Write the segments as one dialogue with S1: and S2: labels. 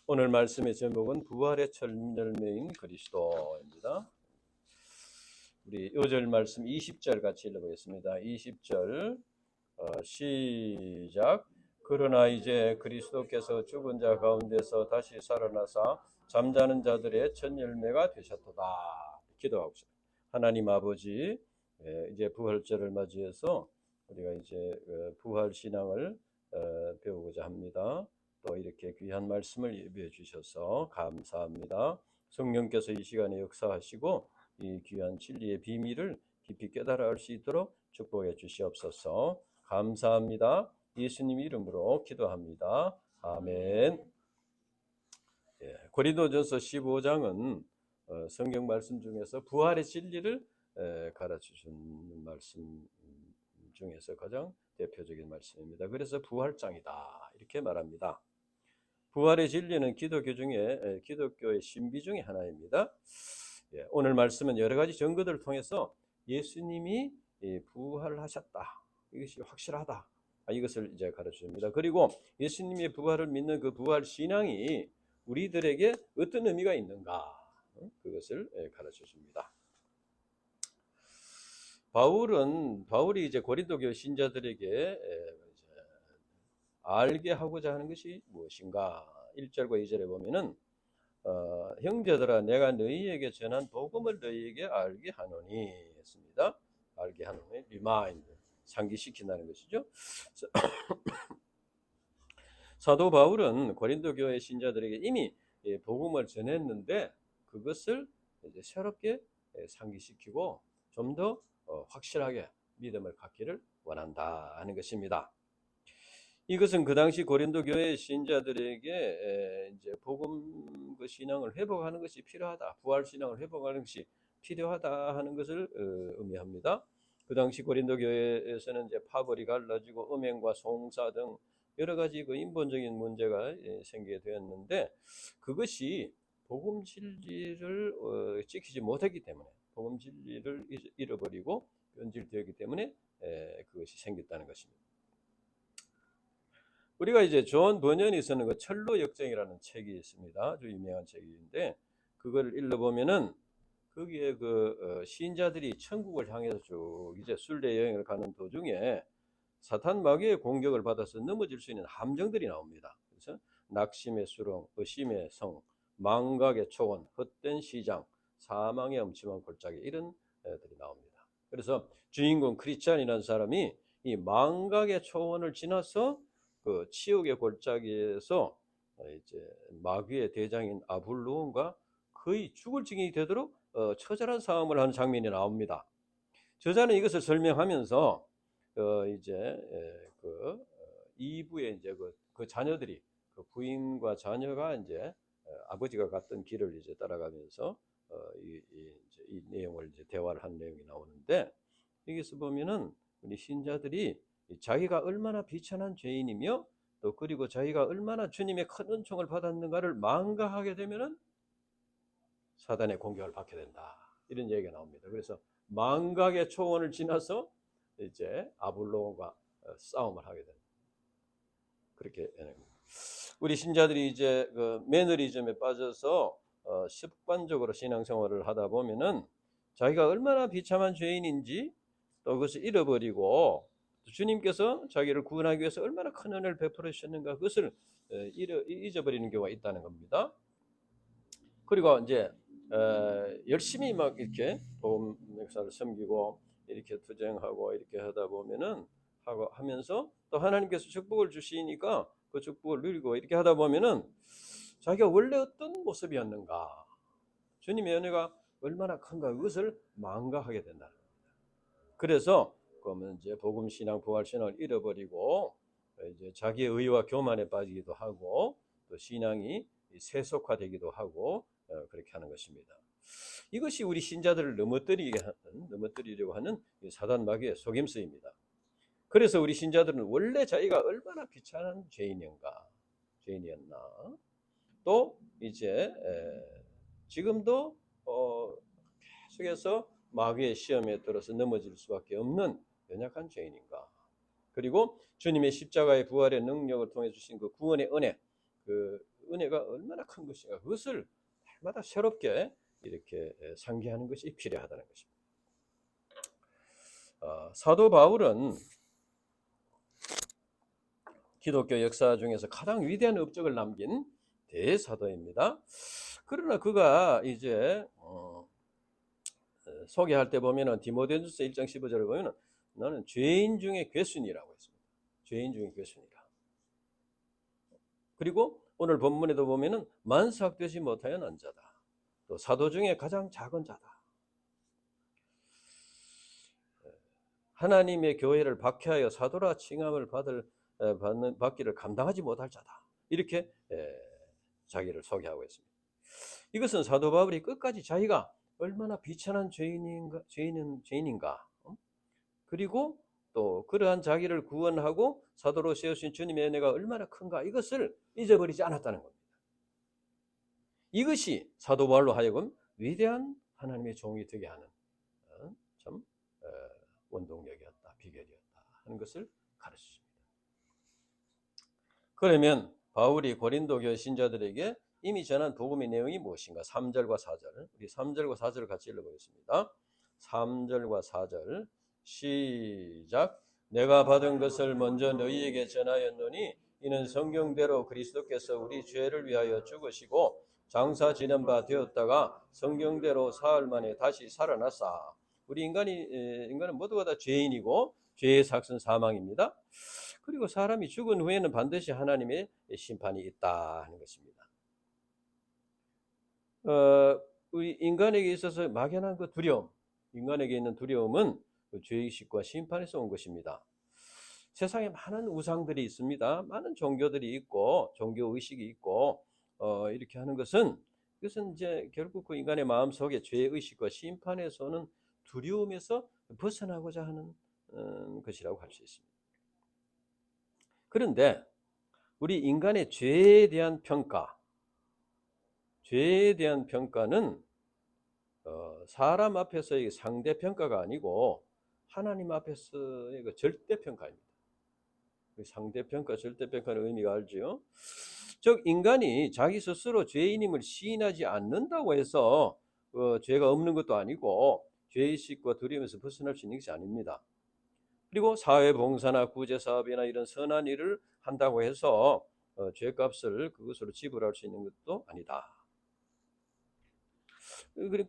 S1: 오늘 말씀의 제목은 부활의 첫 열매인 그리스도입니다. 우리 요절 말씀 20절 같이 읽어보겠습니다. 20절 시작. 그러나 이제 그리스도께서 죽은 자 가운데서 다시 살아나사 잠자는 자들의 첫 열매가 되셨도다. 기도하고 싶습니다. 하나님 아버지, 이제 부활절을 맞이해서 우리가 이제 부활 신앙을 배우고자 합니다. 또 이렇게 귀한 말씀을 예비해 주셔서 감사합니다. 성령께서 이 시간에 역사하시고 이 귀한 진리의 비밀을 깊이 깨달아 알 수 있도록 축복해 주시옵소서. 감사합니다. 예수님 이름으로 기도합니다. 아멘. 고린도전서 15장은 성경 말씀 중에서 부활의 진리를 가르쳐주는 말씀 중에서 가장 대표적인 말씀입니다. 그래서 부활장이다 이렇게 말합니다. 부활의 진리는 기독교의 신비 중에 하나입니다. 오늘 말씀은 여러 가지 증거들을 통해서 예수님이 부활하셨다, 이것이 확실하다, 이것을 이제 가르쳐줍니다. 그리고 예수님의 부활을 믿는 그 부활 신앙이 우리들에게 어떤 의미가 있는가, 그것을 가르쳐줍니다. 바울이 이제 고린도 교회 신자들에게 알게 하고자 하는 것이 무엇인가? 1절과 2절에 보면은 형제들아 내가 너희에게 전한 복음을 너희에게 알게 하노니 했습니다. 알게 하노니, 리마인드, 상기시킨다는 것이죠. 사도 바울은 고린도 교회 신자들에게 이미 복음을 전했는데 그것을 이제 새롭게 상기시키고 좀 더 확실하게 믿음을 갖기를 원한다 하는 것입니다. 이것은 그 당시 고린도 교회 신자들에게 이제 복음 그 신앙을 회복하는 것이 필요하다, 부활 신앙을 회복하는 것이 필요하다 하는 것을 의미합니다. 그 당시 고린도 교회에서는 이제 파벌이 갈라지고 음행과 송사 등 여러 가지 그 인본적인 문제가 생기게 되었는데 그것이 복음 진리를 지키지 못했기 때문에, 복음 진리를 잃어버리고 변질되었기 때문에 그것이 생겼다는 것입니다. 우리가 이제 존 버년이 쓰는 그 철로 역정이라는 책이 있습니다. 아주 유명한 책인데 그걸 읽어보면은 거기에 그 신자들이 천국을 향해서 쭉 이제 순례 여행을 가는 도중에 사탄 마귀의 공격을 받아서 넘어질 수 있는 함정들이 나옵니다. 그래서 낙심의 수렁, 의심의 성, 망각의 초원, 헛된 시장, 사망의 엄침한 골짜기, 이런 애들이 나옵니다. 그래서 주인공 크리스찬이라는 사람이 이 망각의 초원을 지나서 그 치욕의 골짜기에서 이제 마귀의 대장인 아블로온과 거의 죽을 지경이 되도록 처절한 싸움을 하는 장면이 나옵니다. 저자는 이것을 설명하면서 이제 그 이부의 이제 그 자녀들이, 그 부인과 자녀가 이제 아버지가 갔던 길을 이제 따라가면서 이 내용을 이제 대화를 한 내용이 나오는데, 여기서 보면은 우리 신자들이 자기가 얼마나 비천한 죄인이며 또 그리고 자기가 얼마나 주님의 큰 은총을 받았는가를 망각하게 되면은 사단의 공격을 받게 된다, 이런 얘기가 나옵니다. 그래서 망각의 초원을 지나서 이제 아볼로온과 싸움을 하게 된다, 그렇게 우리 신자들이 이제 그 매너리즘에 빠져서 습관적으로 신앙생활을 하다 보면은 자기가 얼마나 비참한 죄인인지 또 그것을 잃어버리고 주님께서 자기를 구원하기 위해서 얼마나 큰 은혜를 베풀어 주셨는가, 그것을 잊어버리는 경우가 있다는 겁니다. 그리고 이제 열심히 막 이렇게 복음 역사를 섬기고 이렇게 투쟁하고 이렇게 하다 보면은 하면서 또 하나님께서 축복을 주시니까 그 축복을 누리고 이렇게 하다 보면은 자기가 원래 어떤 모습이었는가, 주님의 은혜가 얼마나 큰가, 그것을 망각하게 된다. 그래서 그러면 이제 복음 신앙, 부활 신앙을 잃어버리고 이제 자기의 의와 교만에 빠지기도 하고 또 신앙이 세속화되기도 하고 그렇게 하는 것입니다. 이것이 우리 신자들을 넘어뜨리려고 하는 사단 마귀의 속임수입니다. 그래서 우리 신자들은 원래 자기가 얼마나 비참한 죄인이었나, 또 이제 지금도 계속해서 마귀의 시험에 들어서 넘어질 수밖에 없는 연약한 죄인인가, 그리고 주님의 십자가의 부활의 능력을 통해 주신 그 구원의 은혜, 그 은혜가 얼마나 큰 것인가, 그것을 날마다 새롭게 이렇게 상기하는 것이 필요하다는 것입니다. 사도 바울은 기독교 역사 중에서 가장 위대한 업적을 남긴 대사도입니다. 그러나 그가 이제 소개할 때 보면은 디모데전서 1장 15절에 보면은 나는 죄인 중에 괴순이라고 했습니다. 죄인 중에 괴순이라. 그리고 오늘 본문에도 보면은 만삭되지 못하여 난 자다. 또 사도 중에 가장 작은 자다. 하나님의 교회를 박해하여 사도라 칭함을 받기를 감당하지 못할 자다. 이렇게 자기를 소개하고 있습니다. 이것은 사도 바울이 끝까지 자기가 얼마나 비천한 죄인인가, 그리고 또 그러한 자기를 구원하고 사도로 세우신 주님의 은혜가 얼마나 큰가, 이것을 잊어버리지 않았다는 겁니다. 이것이 사도 바울로 하여금 위대한 하나님의 종이 되게 하는 참 원동력이었다, 비결이었다 하는 것을 가르치십니다. 그러면 바울이 고린도 교회 신자들에게 이미 전한 복음의 내용이 무엇인가? 3절과 4절, 우리 3절과 4절을 같이 읽어보겠습니다. 3절과 4절 시작. 내가 받은 것을 먼저 너희에게 전하였노니 이는 성경대로 그리스도께서 우리 죄를 위하여 죽으시고 장사 지낸 바 되었다가 성경대로 사흘 만에 다시 살아났사. 우리 인간은 모두가 다 죄인이고 죄의 삭은 사망입니다. 그리고 사람이 죽은 후에는 반드시 하나님의 심판이 있다 하는 것입니다. 우리 인간에게 있어서 막연한 그 두려움, 인간에게 있는 두려움은 그 죄의식과 심판에서 온 것입니다. 세상에 많은 우상들이 있습니다. 많은 종교들이 있고 종교의식이 있고 이렇게 하는 것은, 그것은 이제 결국 그 인간의 마음 속에 죄의식과 심판에서 오는 두려움에서 벗어나고자 하는 것이라고 할 수 있습니다. 그런데 우리 인간의 죄에 대한 평가는 사람 앞에서의 상대평가가 아니고 하나님 앞에서의 그 절대평가입니다. 상대평가, 절대평가는 의미가 알죠. 즉 인간이 자기 스스로 죄인임을 시인하지 않는다고 해서 죄가 없는 것도 아니고 죄의식과 두려움에서 벗어날 수 있는 것이 아닙니다. 그리고 사회봉사나 구제사업이나 이런 선한 일을 한다고 해서 죄값을 그것으로 지불할 수 있는 것도 아니다.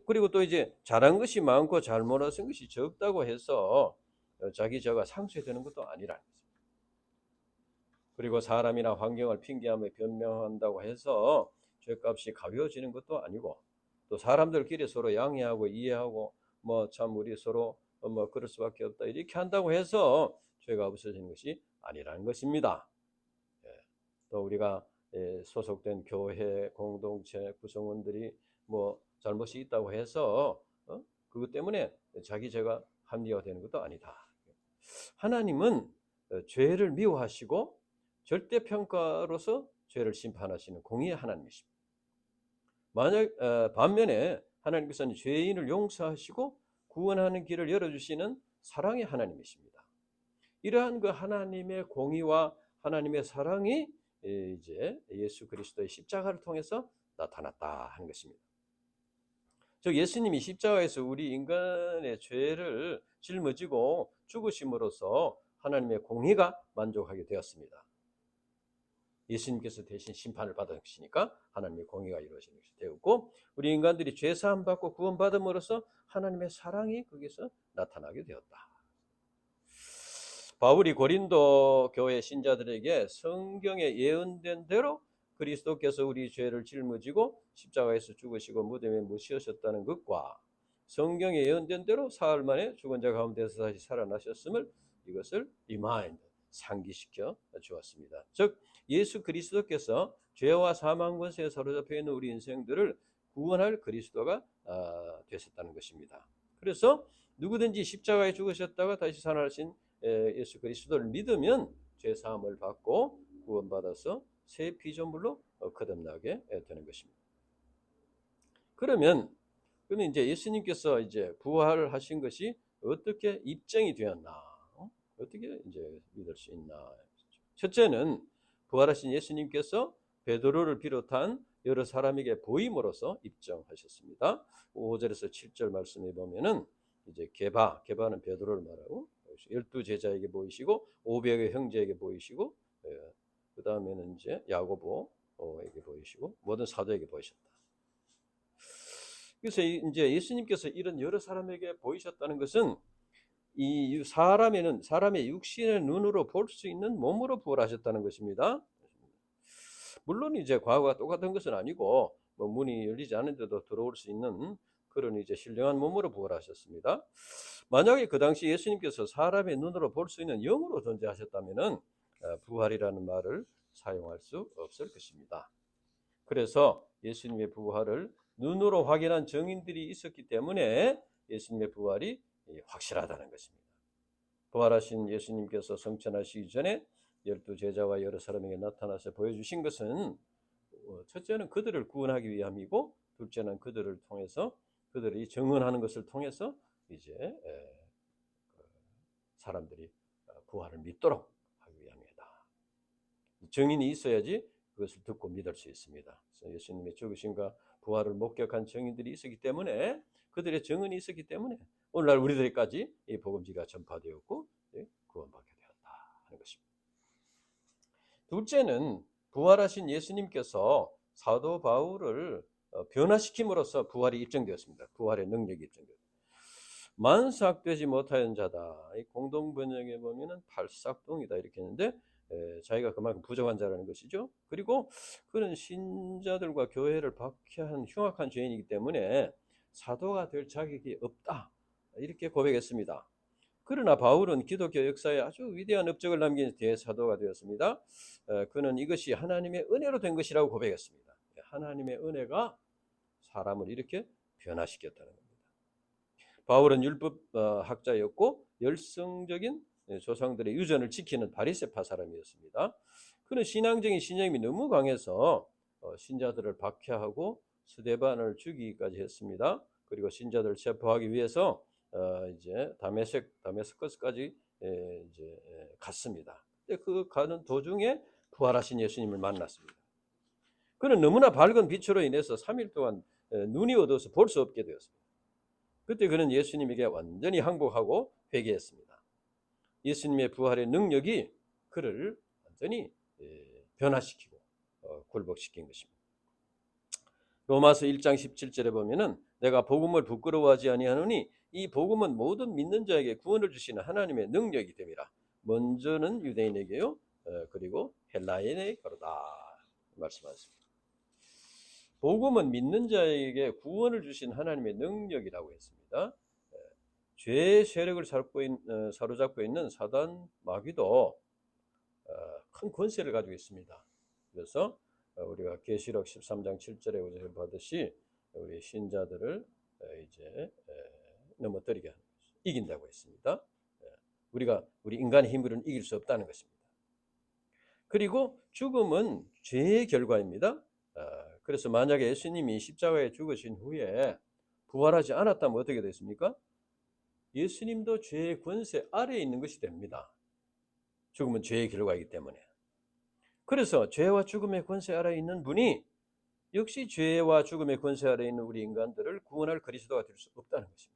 S1: 그리고 또 이제 잘한 것이 많고 잘못한 것이 적다고 해서 자기 죄가 상쇄되는 것도 아니라는 것입니다. 그리고 사람이나 환경을 핑계하며 변명한다고 해서 죄값이 가벼워지는 것도 아니고, 또 사람들끼리 서로 양해하고 이해하고 뭐 참 우리 서로 뭐 그럴 수밖에 없다 이렇게 한다고 해서 죄가 없어지는 것이 아니라는 것입니다. 또 우리가 소속된 교회 공동체 구성원들이 뭐 잘못이 있다고 해서 그것 때문에 자기 죄가 합리화되는 것도 아니다. 하나님은 죄를 미워하시고 절대평가로서 죄를 심판하시는 공의의 하나님이십니다. 반면에 하나님께서는 죄인을 용서하시고 구원하는 길을 열어주시는 사랑의 하나님이십니다. 이러한 그 하나님의 공의와 하나님의 사랑이 이제 예수 그리스도의 십자가를 통해서 나타났다 하는 것입니다. 즉 예수님이 십자가에서 우리 인간의 죄를 짊어지고 죽으심으로써 하나님의 공의가 만족하게 되었습니다. 예수님께서 대신 심판을 받으시니까 하나님의 공의가 이루어지는 것이 되었고, 우리 인간들이 죄 사함 받고 구원 받음으로써 하나님의 사랑이 거기서 나타나게 되었다. 바울이 고린도 교회 신자들에게 성경에 예언된 대로 그리스도께서 우리 죄를 짊어지고 십자가에서 죽으시고 무덤에 묻히셨다는 것과 성경에 예언된 대로 사흘 만에 죽은 자 가운데서 다시 살아나셨음을, 이것을 리마인드, 상기시켜 주었습니다. 즉 예수 그리스도께서 죄와 사망 권세에 사로잡혀 있는 우리 인생들을 구원할 그리스도가 되셨다는 것입니다. 그래서 누구든지 십자가에 죽으셨다가 다시 살아나신 예수 그리스도를 믿으면 죄 사함을 받고 구원받아서 새 피조물로 거듭나게 되는 것입니다. 그러면 이제 예수님께서 이제 부활하신 것이 어떻게 입증이 되었나? 어떻게 이제 믿을 수 있나? 첫째는 부활하신 예수님께서 베드로를 비롯한 여러 사람에게 보임으로써 입증하셨습니다. 5절에서 7절 말씀에 보면은 이제 게바는 베드로를 말하고 12제자에게 보이시고 500의 형제에게 보이시고 그 다음에는 이제 야고보에게 보이시고 모든 사도에게 보이셨다. 그래서 이제 예수님께서 이런 여러 사람에게 보이셨다는 것은 이 사람의 육신의 눈으로 볼 수 있는 몸으로 부활하셨다는 것입니다. 물론 이제 과거와 똑같은 것은 아니고 뭐 문이 열리지 않은데도 들어올 수 있는 그런 이제 신령한 몸으로 부활하셨습니다. 만약에 그 당시 예수님께서 사람의 눈으로 볼 수 있는 영으로 존재하셨다면은 부활이라는 말을 사용할 수 없을 것입니다. 그래서 예수님의 부활을 눈으로 확인한 증인들이 있었기 때문에 예수님의 부활이 확실하다는 것입니다. 부활하신 예수님께서 성천하시기 전에 12제자와 여러 사람에게 나타나서 보여주신 것은 첫째는 그들을 구원하기 위함이고 둘째는 그들을 통해서 그들이 증언하는 것을 통해서 이제 사람들이 부활을 믿도록 하기 위함이다. 증인이 있어야지 그것을 듣고 믿을 수 있습니다. 그래서 예수님의 죽으심과 부활을 목격한 증인들이 있었기 때문에 그들의 증언이 있었기 때문에 오늘날 우리들에까지 이 복음지가 전파되었고 구원받게 되었다 하는 것입니다. 둘째는 부활하신 예수님께서 사도 바울을 변화시킴으로써 부활이 입증되었습니다. 부활의 능력이 입증되었습니다. 만삭되지 못하는 자다. 이 공동 번역에 보면은 팔삭동이다 이렇게 했는데 자기가 그만큼 부정한 자라는 것이죠. 그리고 그는 신자들과 교회를 박해한 흉악한 죄인이기 때문에 사도가 될 자격이 없다 이렇게 고백했습니다. 그러나 바울은 기독교 역사에 아주 위대한 업적을 남긴 대사도가 되었습니다. 그는 이것이 하나님의 은혜로 된 것이라고 고백했습니다. 하나님의 은혜가 사람을 이렇게 변화시켰다는 겁니다. 바울은 율법 학자였고 열성적인 조상들의 유전을 지키는 바리새파 사람이었습니다. 그는 신앙적인 신념이 너무 강해서 신자들을 박해하고 스데반을 죽이기까지 했습니다. 그리고 신자들을 체포하기 위해서 이제 다메스커스까지 이제 갔습니다. 그 가는 도중에 부활하신 예수님을 만났습니다. 그는 너무나 밝은 빛으로 인해서 3일 동안 눈이 어두워서 볼 수 없게 되었습니다. 그때 그는 예수님에게 완전히 항복하고 회개했습니다. 예수님의 부활의 능력이 그를 완전히 변화시키고 굴복시킨 것입니다. 로마서 1장 17절에 보면은 내가 복음을 부끄러워하지 아니하노니 이 복음은 모든 믿는 자에게 구원을 주시는 하나님의 능력이 됨이라. 먼저는 유대인에게요, 그리고 헬라인에게 가로다 말씀하셨습니다. 복음은 믿는 자에게 구원을 주신 하나님의 능력이라고 했습니다. 죄의 세력을 사로잡고 있는 사단 마귀도 큰 권세를 가지고 있습니다. 그래서 우리가 계시록 13장 7절에 우리가 보듯이 우리 신자들을 이제 넘어뜨리게 하는 것이 이긴다고 했습니다. 우리가 우리 인간의 힘으로는 이길 수 없다는 것입니다. 그리고 죽음은 죄의 결과입니다. 그래서 만약에 예수님이 십자가에 죽으신 후에 부활하지 않았다면 어떻게 됐습니까? 예수님도 죄의 권세 아래에 있는 것이 됩니다. 죽음은 죄의 결과이기 때문에. 그래서 죄와 죽음의 권세 아래에 있는 분이 역시 죄와 죽음의 권세 아래에 있는 우리 인간들을 구원할 그리스도가 될 수 없다는 것입니다.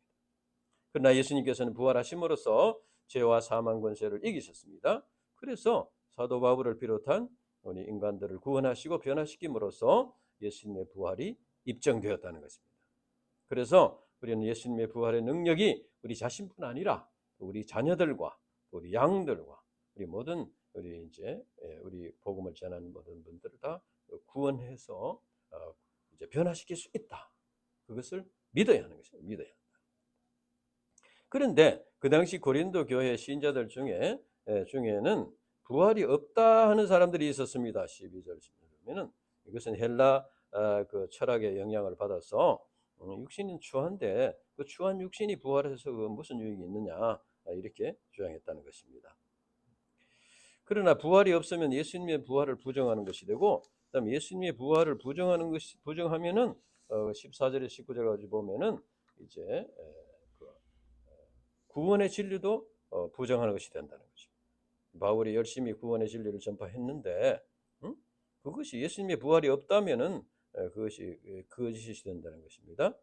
S1: 그러나 예수님께서는 부활하심으로써 죄와 사망 권세를 이기셨습니다. 그래서 사도 바울을 비롯한 우리 인간들을 구원하시고 변화시킴으로써 예수님의 부활이 입증되었다는 것입니다. 그래서 우리는 예수님의 부활의 능력이 우리 자신뿐 아니라 우리 자녀들과 우리 양들과 우리 모든 우리 복음을 전하는 모든 분들을 다 구원해서 이제 변화시킬 수 있다. 그것을 믿어야 하는 것입니다. 믿어야 한다. 그런데 그 당시 고린도 교회 신자들 중에는 부활이 없다 하는 사람들이 있었습니다. 12절 보면은 이것은 헬라 그 철학의 영향을 받아서 육신은 추한데 그 추한 육신이 부활해서 무슨 유익이 있느냐 이렇게 주장했다는 것입니다. 그러나 부활이 없으면 예수님의 부활을 부정하는 것이 되고, 그다음에 예수님의 부활을 부정하면은 14절에 19절까지 보면은 이제 구원의 진리도 부정하는 것이 된다는 거죠. 바울이 열심히 구원의 진리를 전파했는데 그것이 예수님의 부활이 없다면은 그것이 거짓이 된다는 것입니다.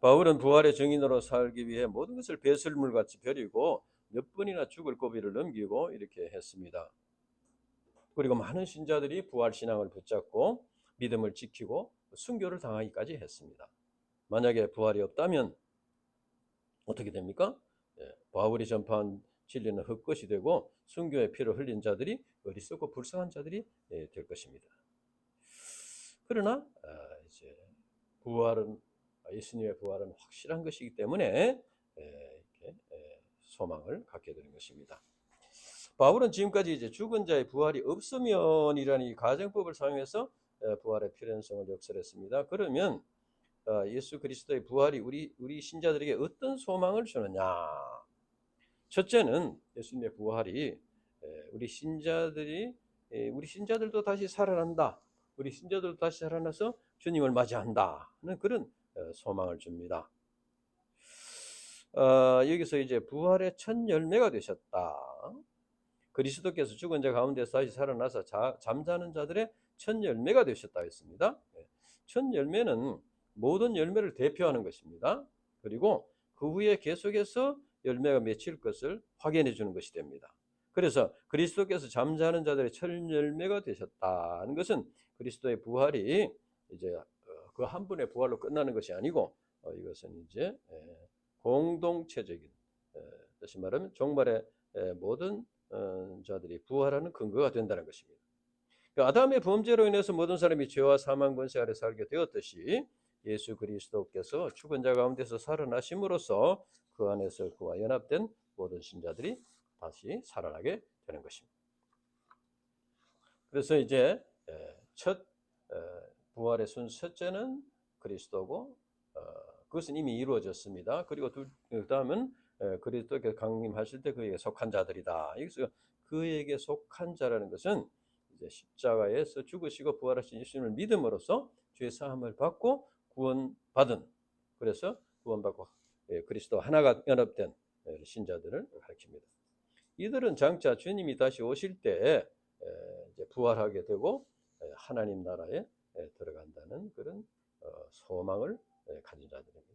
S1: 바울은 부활의 증인으로 살기 위해 모든 것을 배설물같이 버리고 몇 번이나 죽을 고비를 넘기고 이렇게 했습니다. 그리고 많은 신자들이 부활 신앙을 붙잡고 믿음을 지키고 순교를 당하기까지 했습니다. 만약에 부활이 없다면 어떻게 됩니까? 바울이 전파한 진리는 헛것이 되고 순교의 피를 흘린 자들이 어리석고 불쌍한 자들이 될 것입니다. 그러나 이제 부활은 예수님의 부활은 확실한 것이기 때문에 이렇게 소망을 갖게 되는 것입니다. 바울은 지금까지 이제 죽은 자의 부활이 없으면이라는 이 가정법을 사용해서 부활의 필연성을 역설했습니다. 그러면 예수 그리스도의 부활이 우리 신자들에게 어떤 소망을 주느냐? 첫째는 예수님의 부활이 우리 신자들도 다시 살아난다. 우리 신자들도 다시 살아나서 주님을 맞이한다는 그런 소망을 줍니다. 여기서 이제 부활의 첫 열매가 되셨다. 그리스도께서 죽은 자 가운데서 다시 살아나서 잠자는 자들의 첫 열매가 되셨다 했습니다. 첫 열매는 모든 열매를 대표하는 것입니다. 그리고 그 후에 계속해서 열매가 맺힐 것을 확인해 주는 것이 됩니다. 그래서 그리스도께서 잠자는 자들의 첫 열매가 되셨다는 것은 그리스도의 부활이 이제 그 한 분의 부활로 끝나는 것이 아니고 이것은 이제 공동체적인, 다시 말하면 종말의 모든 자들이 부활하는 근거가 된다는 것입니다. 그러니까 아담의 범죄로 인해서 모든 사람이 죄와 사망 권세 아래 살게 되었듯이 예수 그리스도께서 죽은 자 가운데서 살아나심으로써 그 안에서 그와 연합된 모든 신자들이 다시 살아나게 되는 것입니다. 그래서 이제 첫 부활의 첫째는 그리스도고 그것은 이미 이루어졌습니다. 그리고 다음은 그리스도께서 강림하실 때 그에게 속한 자들이다. 여기서 그에게 속한 자라는 것은 이제 십자가에서 죽으시고 부활하신 예수님을 믿음으로써 죄 사함을 받고 구원받은, 그래서 구원받고 그리스도 하나가 연합된 신자들을 가리킵니다. 이들은 장차 주님이 다시 오실 때 이제 부활하게 되고 하나님 나라에 들어간다는 그런 소망을 가진 자들입니다.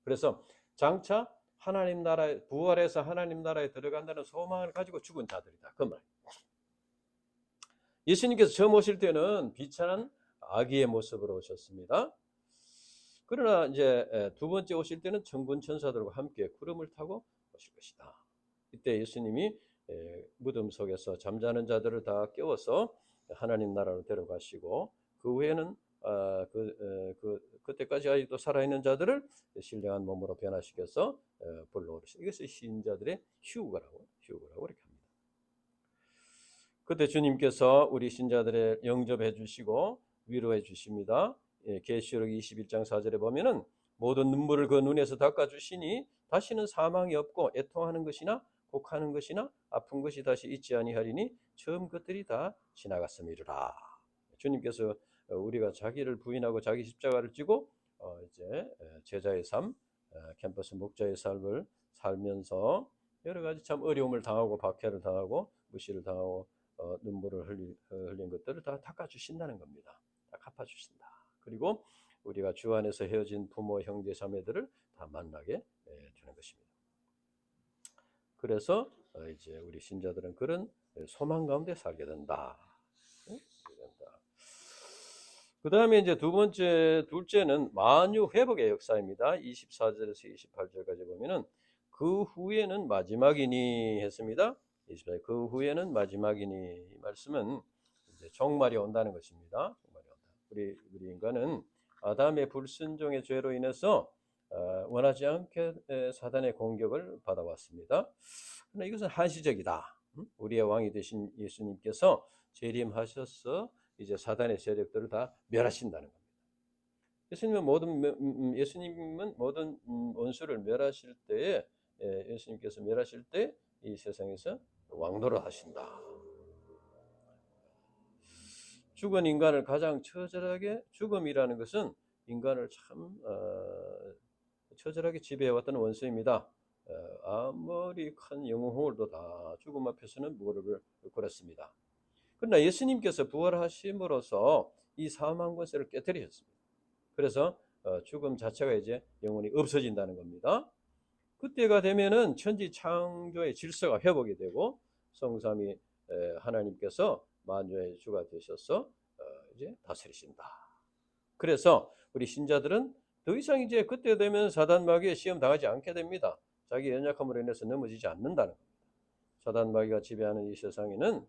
S1: 그래서 장차 하나님 나라에 부활해서 하나님 나라에 들어간다는 소망을 가지고 죽은 자들이다. 그 말. 예수님께서 처음 오실 때는 비천한 아기의 모습으로 오셨습니다. 그러나 이제 두 번째 오실 때는 천군 천사들과 함께 구름을 타고 오실 것이다. 이때 예수님이 무덤 속에서 잠자는 자들을 다 깨워서 하나님 나라로 데려가시고 그 후에는 그때까지 아직도 살아있는 자들을 신령한 몸으로 변화시켜서 불러오르시. 이것이 신자들의 휴거라고 이렇게 합니다. 그때 주님께서 우리 신자들의 영접해 주시고 위로해 주십니다. 계시록 21장 4절에 보면은 모든 눈물을 그 눈에서 닦아 주시니 다시는 사망이 없고 애통하는 것이나 곡하는 것이나 아픈 것이 다시 있지 아니하리니 처음 것들이 다 지나갔음이로라. 주님께서 우리가 자기를 부인하고 자기 십자가를 지고 이제 제자의 삶, 캠퍼스 목자의 삶을 살면서 여러 가지 참 어려움을 당하고 박해를 당하고 무시를 당하고 눈물을 흘린 것들을 다 닦아주신다는 겁니다. 다 갚아주신다. 그리고 우리가 주 안에서 헤어진 부모, 형제, 자매들을 다 만나게 되는 것입니다. 그래서 이제 우리 신자들은 그런 소망 가운데 살게 된다. 그 다음에 이제 둘째는 만유 회복의 역사입니다. 24절에서 28절까지 보면은 그 후에는 마지막이니 했습니다. 24절 그 후에는 마지막이니, 이 말씀은 이제 종말이 온다는 것입니다. 종말이 온다. 우리 인간은 아담의 불순종의 죄로 인해서 원하지 않게 사단의 공격을 받아왔습니다. 그러나 이것은 한시적이다. 우리의 왕이 되신 예수님께서 재림하셔서 이제 사단의 세력들을 다 멸하신다는 겁니다. 예수님은 모든 원수를 멸하실 때에 예수님께서 멸하실 때 이 세상에서 왕노를 하신다. 죽은 인간을 가장 처절하게, 죽음이라는 것은 인간을 참 처절하게 지배해왔던 원수입니다. 아무리 큰 영웅홀도 다 죽음 앞에서는 무릎을 꿇었습니다. 그러나 예수님께서 부활하심으로써 이 사망 권세를 깨뜨리셨습니다. 그래서 죽음 자체가 이제 영원히 없어진다는 겁니다. 그때가 되면은 천지 창조의 질서가 회복이 되고 성삼위 하나님께서 만주의 주가 되셔서 이제 다스리신다. 그래서 우리 신자들은 더 이상 이제 그때 되면 사단 마귀의 시험 당하지 않게 됩니다. 자기 연약함으로 인해서 넘어지지 않는다는 겁니다. 사단 마귀가 지배하는 이 세상에는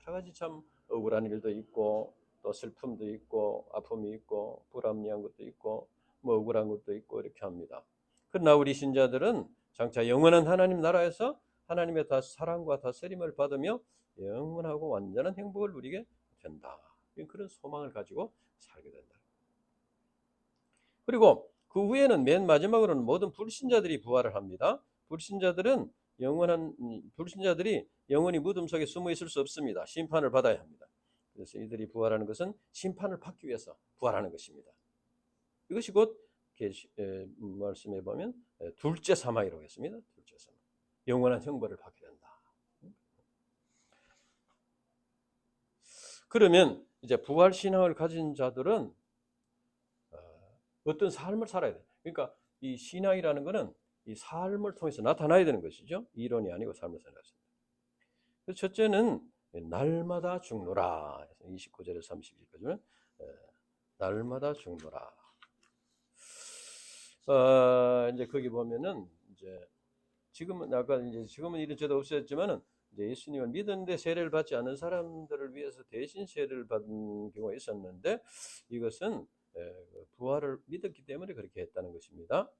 S1: 여러 가지 참 억울한 일도 있고 또 슬픔도 있고 아픔이 있고 불합리한 것도 있고 뭐 억울한 것도 있고 이렇게 합니다. 그러나 우리 신자들은 장차 영원한 하나님 나라에서 하나님의 사랑과 다스림을 받으며 영원하고 완전한 행복을 누리게 된다. 그런 소망을 가지고 살게 된다. 그리고 그 후에는 맨 마지막으로는 모든 불신자들이 부활을 합니다. 불신자들이 영원히 무덤 속에 숨어 있을 수 없습니다. 심판을 받아야 합니다. 그래서 이들이 부활하는 것은 심판을 받기 위해서 부활하는 것입니다. 이것이 곧 말씀해 보면 둘째 사망이라고 했습니다. 둘째 사망. 영원한 형벌을 받게 된다. 그러면 이제 부활 신앙을 가진 자들은 어떤 삶을 살아야 돼. 그러니까 이 신앙이라는 것은 이 삶을 통해서 나타나야 되는 것이죠. 이론이 아니고 삶을 살아야 됩니다. 첫째는 날마다 죽노라. 29절에서 30절까지는 날마다 죽노라. 이제 거기 보면은 이제 지금은 이런 제도 없었지만은 이제 예수님을 믿었는데 세례를 받지 않은 사람들을 위해서 대신 세례를 받은 경우가 있었는데 이것은 부활을 믿었기 때문에 그렇게 했다는 것입니다.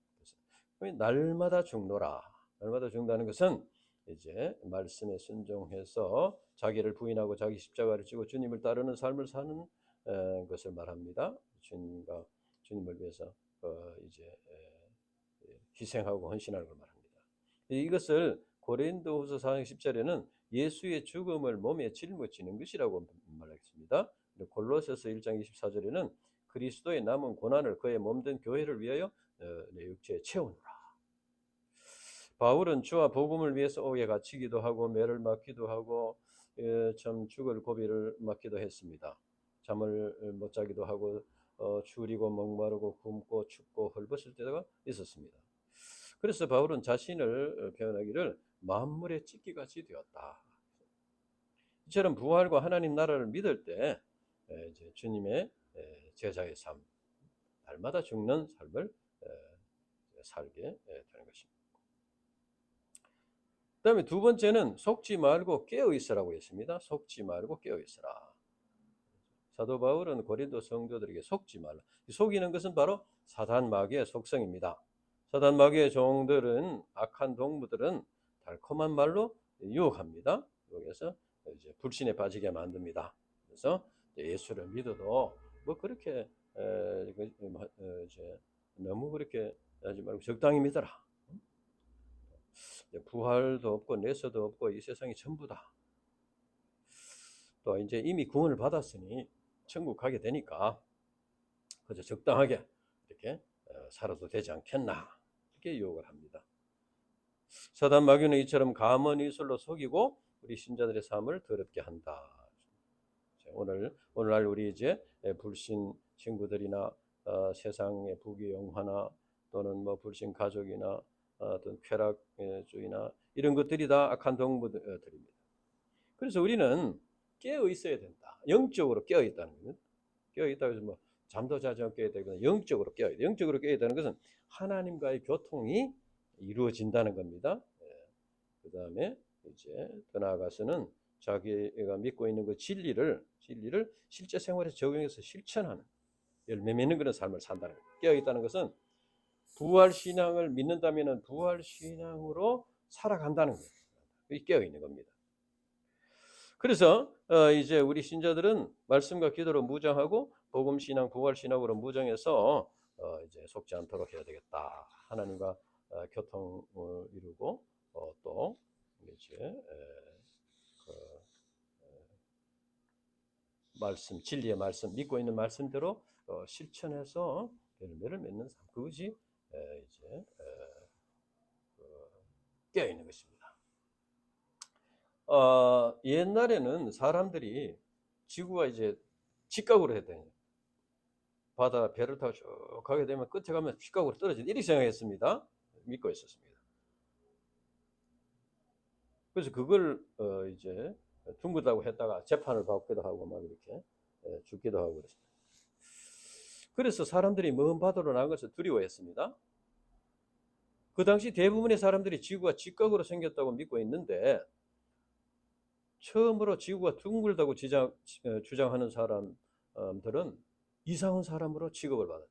S1: 그래서 날마다 죽노라. 날마다 죽는다는 것은 이제 말씀에 순종해서 자기를 부인하고 자기 십자가를 지고 주님을 따르는 삶을 사는 것을 말합니다. 주님을 위해서 이제 희생하고 헌신하는 걸 말합니다. 이것을 고린도후서 4장 10절에는 예수의 죽음을 몸에 짊어지는 것이라고 말했습니다. 골로새서 1장 24절에는 그리스도의 남은 고난을 그의 몸된 교회를 위하여 내 육체에 채우노라. 바울은 주와 복음을 위해서 옥에 갇히기도 하고 매를 맞기도 하고 참 죽을 고비를 맞기도 했습니다. 잠을 못 자기도 하고 줄이고 목마르고 굶고 춥고 헐벗을 때가 있었습니다. 그래서 바울은 자신을 표현하기를 만물의 찢기같이 되었다. 이처럼 부활과 하나님 나라를 믿을 때 이제 주님의 제자의 삶, 날마다 죽는 삶을 살게 되는 것입니다. 그 다음에 두 번째는 속지 말고 깨어 있으라고 했습니다. 속지 말고 깨어 있으라. 사도 바울은 고린도 성도들에게 속지 말라. 속이는 것은 바로 사단 마귀의 속성입니다. 사단 마귀의 종들은 악한 동무들은 달콤한 말로 유혹합니다. 유혹해서 이제 불신에 빠지게 만듭니다. 그래서 예수를 믿어도 뭐 그렇게 이제 너무 그렇게 하지 말고 적당히 믿어라. 부활도 없고 내서도 없고 이 세상이 전부다. 또 이제 이미 구원을 받았으니 천국 가게 되니까 그저 적당하게 이렇게 살아도 되지 않겠나 이렇게 유혹을 합니다. 사단 마귀는 이처럼 감언 이술로 속이고 우리 신자들의 삶을 더럽게 한다. 오늘날 우리 이제 불신 친구들이나 세상의 부귀영화나 또는 뭐 불신 가족이나 어떤 쾌락주의나 이런 것들이 다 악한 동무들입니다. 그래서 우리는 깨어 있어야 된다. 영적으로 깨어 있다는 거는 깨어 있다고 해서 뭐 잠도 자지 않고 깨어 있다기보다 영적으로 깨어 있다. 영적으로 깨어 있다는 것은 하나님과의 교통이 이루어진다는 겁니다. 그 다음에 이제 더 나아가서는 자기가 믿고 있는 그 진리를 실제 생활에 적용해서 실천하는 열매 맺는 그런 삶을 산다는 거예요. 깨어 있다는 것은 부활 신앙을 믿는다면은 부활 신앙으로 살아간다는 거예요. 깨어 있는 겁니다. 그래서 이제 우리 신자들은 말씀과 기도로 무장하고 복음 신앙, 부활 신앙으로 무장해서 이제 속지 않도록 해야 되겠다. 하나님과 교통을 이루고 또 이제 말씀, 진리의 말씀, 믿고 있는 말씀대로 실천해서 열매를 맺는 삶. 그것이 이제 깨어 있는 것입니다. 옛날에는 사람들이 지구가 이제 직각으로 했대요. 바다 배를 타고 쭉 가게 되면 끝에 가면 직각으로 떨어진다. 이렇게 생각했습니다. 믿고 있었습니다. 그래서 그걸 이제 둥글다고 했다가 재판을 받기도 하고 막 이렇게 죽기도 하고 그랬습니다. 그래서 사람들이 먼 바다로 나간 것을 두려워했습니다. 그 당시 대부분의 사람들이 지구가 직각으로 생겼다고 믿고 있는데 처음으로 지구가 둥글다고 주장하는 사람들은 이상한 사람으로 취급을 받아요.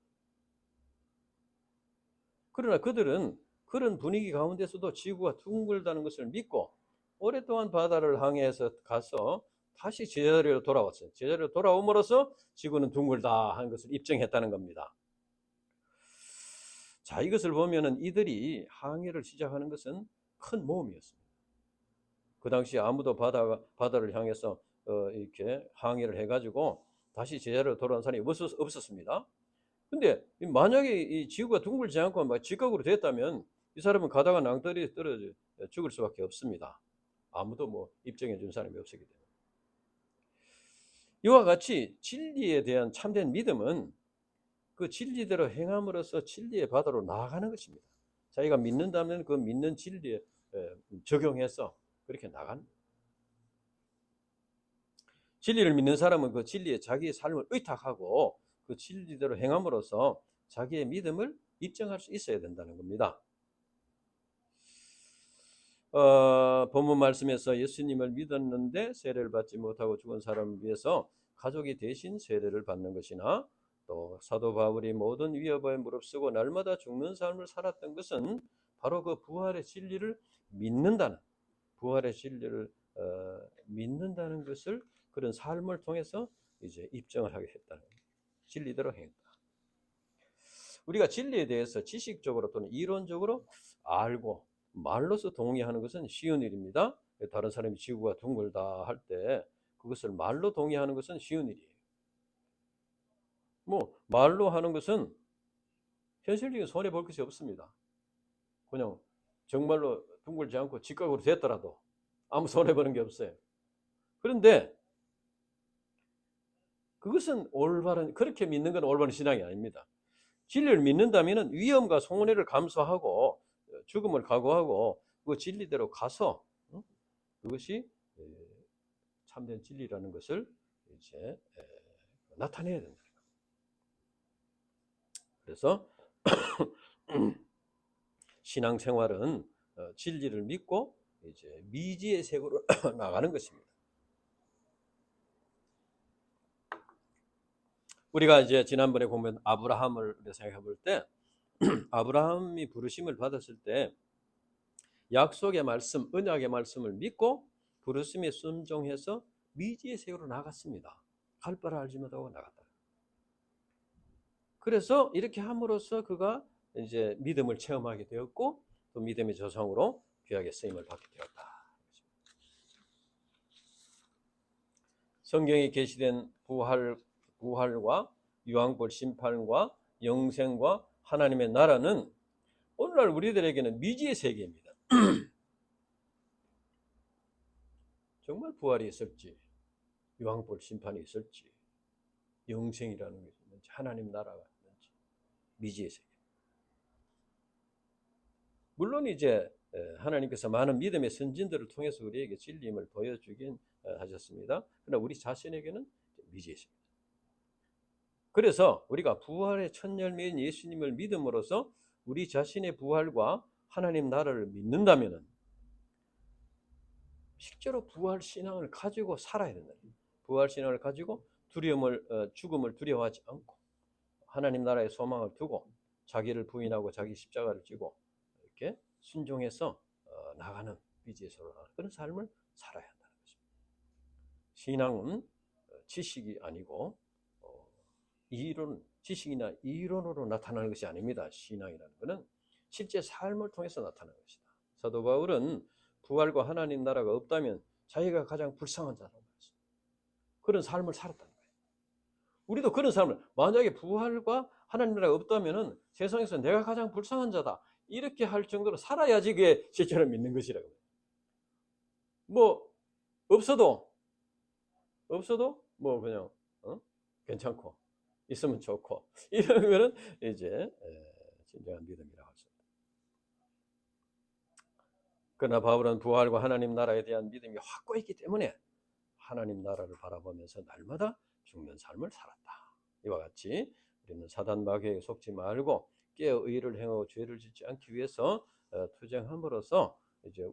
S1: 그러나 그들은 그런 분위기 가운데서도 지구가 둥글다는 것을 믿고 오랫동안 바다를 항해해서 가서 다시 제자리로 돌아왔어요. 제자리로 돌아옴으로써 지구는 둥글다 하는 것을 입증했다는 겁니다. 자, 이것을 보면은 이들이 항해를 시작하는 것은 큰 모험이었습니다. 그 당시 아무도 바다를 향해서 이렇게 항해를 해가지고 다시 제자리로 돌아온 사람이 없었습니다. 근데 만약에 이 지구가 둥글지 않고 막 직각으로 됐다면 이 사람은 가다가 낭떠러지 떨어져 죽을 수밖에 없습니다. 아무도 뭐 입증해 준 사람이 없었기 때문에. 이와 같이 진리에 대한 참된 믿음은 그 진리대로 행함으로써 진리의 바다로 나아가는 것입니다. 자기가 믿는다면 그 믿는 진리에 적용해서 그렇게 나가는. 진리를 믿는 사람은 그 진리에 자기의 삶을 의탁하고 그 진리대로 행함으로써 자기의 믿음을 입증할 수 있어야 된다는 겁니다. 본문 말씀에서 예수님을 믿었는데 세례를 받지 못하고 죽은 사람을 위해서 가족이 대신 세례를 받는 것이나 또 사도 바울이 모든 위협에 무릅쓰고 날마다 죽는 삶을 살았던 것은 바로 그 부활의 진리를 믿는다는 믿는다는 것을 그런 삶을 통해서 이제 입증을 하게 했다는 거예요. 진리대로 행했다. 우리가 진리에 대해서 지식적으로 또는 이론적으로 알고 말로서 동의하는 것은 쉬운 일입니다. 다른 사람이 지구가 둥글다 할 때 그것을 말로 동의하는 것은 쉬운 일이에요. 뭐 말로 하는 것은 현실적인 손해 볼 것이 없습니다. 그냥 정말로 둥글지 않고 직각으로 됐더라도 아무 손해 보는 게 없어요. 그런데 그것은 올바른, 그렇게 믿는 건 올바른 신앙이 아닙니다. 진리를 믿는다면 위험과 손해를 감수하고 죽음을 각오하고 그 진리대로 가서 그것이 참된 진리라는 것을 이제 나타내야 된다. 그래서 신앙생활은 진리를 믿고 이제 미지의 세계로 나가는 것입니다. 우리가 이제 지난번에 보면 아브라함을 생각해 볼 때 아브라함이 부르심을 받았을 때 약속의 말씀, 언약의 말씀을 믿고 부르심에 순종해서 미지의 세계로 나갔습니다. 갈 바를 알지 못하고 나갔다. 그래서 이렇게 함으로써 그가 이제 믿음을 체험하게 되었고 또 믿음의 조상으로 귀하게 쓰임을 받게 되었다. 성경에 게시된 부활과 유황불 심판과 영생과 하나님의 나라는 오늘날 우리들에게는 미지의 세계입니다. 정말 부활이 있을지, 유황불 심판이 있을지, 영생이라는 것이 있는지, 하나님 나라가 있는지, 미지의 세계. 물론 이제 하나님께서 많은 믿음의 선진들을 통해서 우리에게 진리임을 보여주긴 하셨습니다. 그러나 우리 자신에게는 미지의 세계. 그래서 우리가 부활의 첫 열매인 예수님을 믿음으로써 우리 자신의 부활과 하나님 나라를 믿는다면 실제로 부활 신앙을 가지고 살아야 된다. 부활 신앙을 가지고 죽음을 두려워하지 않고 하나님 나라의 소망을 두고 자기를 부인하고 자기 십자가를 지고 이렇게 순종해서 나가는 미지에서 나가는 그런 삶을 살아야 한다는 것입니다. 신앙은 지식이 아니고 지식이나 이론으로 나타나는 것이 아닙니다. 신앙이라는 것은 실제 삶을 통해서 나타나는 것이다. 사도 바울은 부활과 하나님 나라가 없다면 자기가 가장 불쌍한 자라고 했습니다. 그런 삶을 살았다는 거예요. 우리도 그런 삶을, 만약에 부활과 하나님 나라가 없다면 세상에서 내가 가장 불쌍한 자다 이렇게 할 정도로 살아야지 그게 실제로 믿는 것이라고. 뭐 없어도 뭐 그냥 괜찮고 있으면 좋고 이런 거는 이제 진정한 믿음이라고 할 수 있다. 그러나 바울은 부활과 하나님 나라에 대한 믿음이 확고히 있기 때문에 하나님 나라를 바라보면서 날마다 죽는 삶을 살았다. 이와 같이 우리는 사단 마귀에 속지 말고 깨어 의를 행하고 죄를 짓지 않기 위해서 투쟁함으로써 이제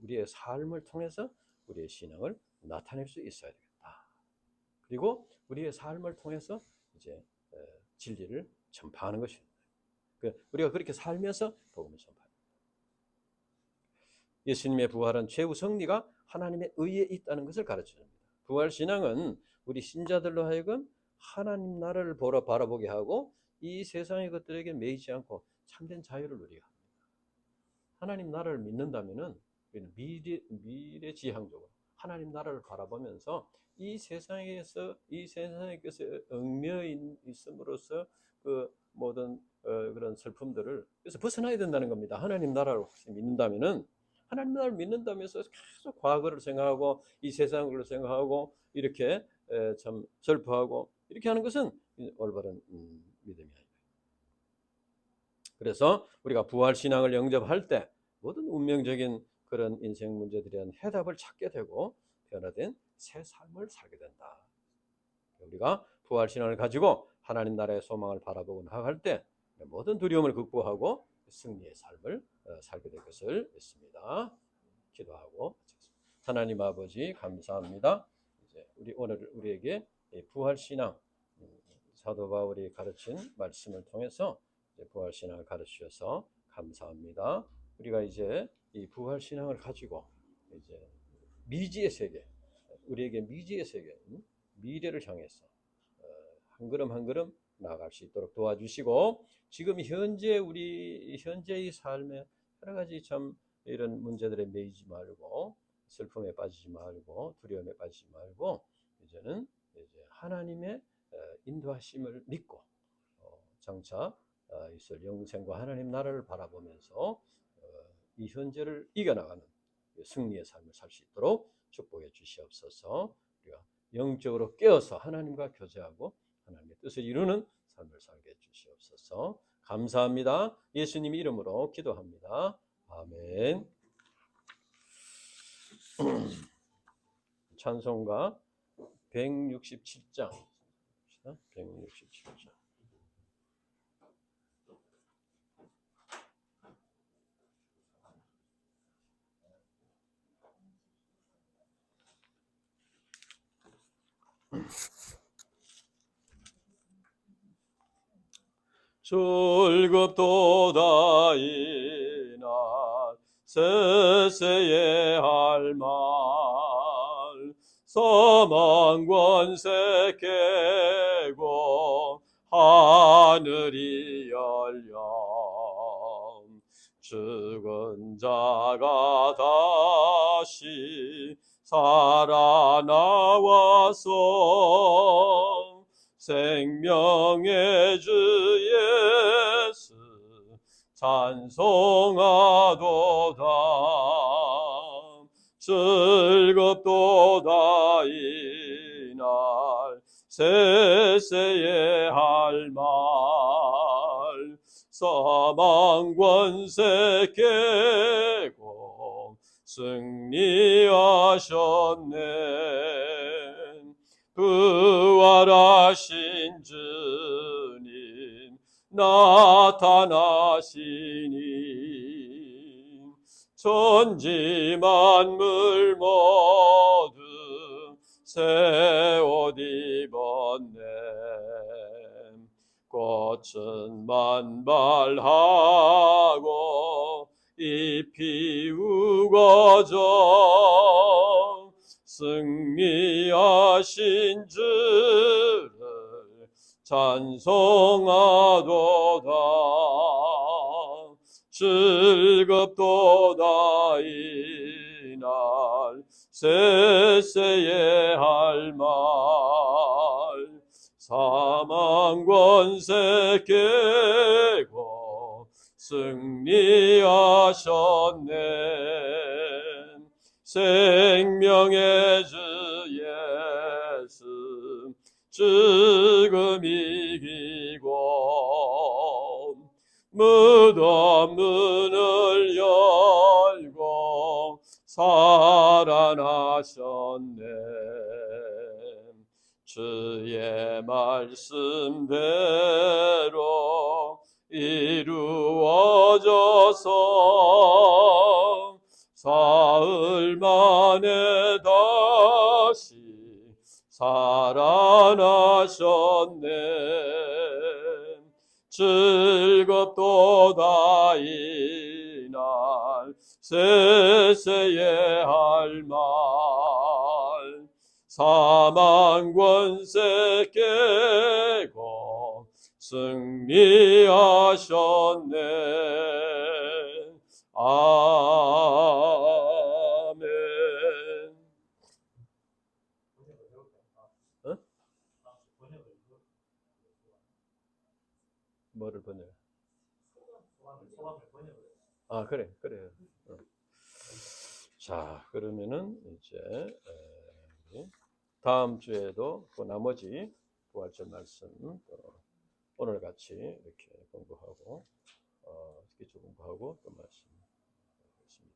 S1: 우리의 삶을 통해서 우리의 신앙을 나타낼 수 있어야 되겠다. 그리고 우리의 삶을 통해서 이제 진리를 전파하는 것입니다. 우리가 그렇게 살면서 복음을 전파합니다. 예수님의 부활은 최후 승리가 하나님의 의에 있다는 것을 가르쳐줍니다. 부활 신앙은 우리 신자들로 하여금 하나님 나라를 바라보게 하고 이 세상의 것들에게 매이지 않고 참된 자유를 누리게 합니다. 하나님 나라를 믿는다면은 우리는 미래지향적으로 하나님 나라를 바라보면서 이 세상의 것에 얽매여 있음으로써 그 모든 그런 슬픔들을 그래서 벗어나야 된다는 겁니다. 하나님 나라를 믿는다면은 하나님 나라를 믿는다면서 계속 과거를 생각하고 이 세상을 생각하고 이렇게 참 슬퍼하고 이렇게 하는 것은 올바른 믿음이 아니다. 그래서 우리가 부활 신앙을 영접할 때 모든 운명적인 그런 인생 문제들에 대한 해답을 찾게 되고 변화된 새 삶을 살게 된다. 우리가 부활 신앙을 가지고 하나님 나라의 소망을 바라보고 나아갈 때 모든 두려움을 극복하고 승리의 삶을 살게 될 것을 믿습니다. 기도하고 하나님 아버지 감사합니다. 이제 오늘 우리에게 부활 신앙 사도 바울이 가르친 말씀을 통해서 부활 신앙을 가르치셔서 감사합니다. 우리가 이제 이 부활 신앙을 가지고 이제 미지의 세계, 우리에게 미지의 세계, 미래를 향해서 한 걸음 한 걸음 나아갈 수 있도록 도와주시고 지금 우리 현재의 삶에 여러 가지 참 이런 문제들에 매이지 말고 슬픔에 빠지지 말고 두려움에 빠지지 말고 이제는 이제 하나님의 인도하심을 믿고 장차 있을 영생과 하나님 나라를 바라보면서 이 현재를 이겨나가는 승리의 삶을 살 수 있도록 축복해 주시옵소서. 우리가 영적으로 깨어서 하나님과 교제하고 하나님의 뜻을 이루는 삶을 살게 해 주시옵소서. 감사합니다. 예수님 이름으로 기도합니다. 아멘. 찬송가 167장 167장 즐겁도다 이날 세세에 할 말 사망 권세 깨고 하늘이 열려 죽은 자가 다시 살아나와서 생명의 주 예수 찬송하도다. 즐겁도다 이날 세세에 할 말 사망 권세 깨고 승리하셨네. 부활하신 주님 나타나시니 천지 만물 모두 새 옷 입었네. 꽃은 만발하고 잎이 우거져 승리하신 주를 찬송하도다. 즐겁도다 이날 세세에 할 말 사망 권세 깨고 승리하셨네. 생명의 주 예수 지금 이기고 무덤 문을 열고 살아나셨네. 주의 말씀대로 이루어져서 사흘 만에 다시 살아나셨네. 즐겁도다 이날 세세의 할 말. 사망 권세 깨고 승리하셨네. 아멘. 어? 뭐를 번역? 아, 그래. 어. 자, 그러면은 이제 다음 주에도 그 나머지 부활절 말씀 오늘 같이 이렇게 공부하고 기초 공부하고 또 말씀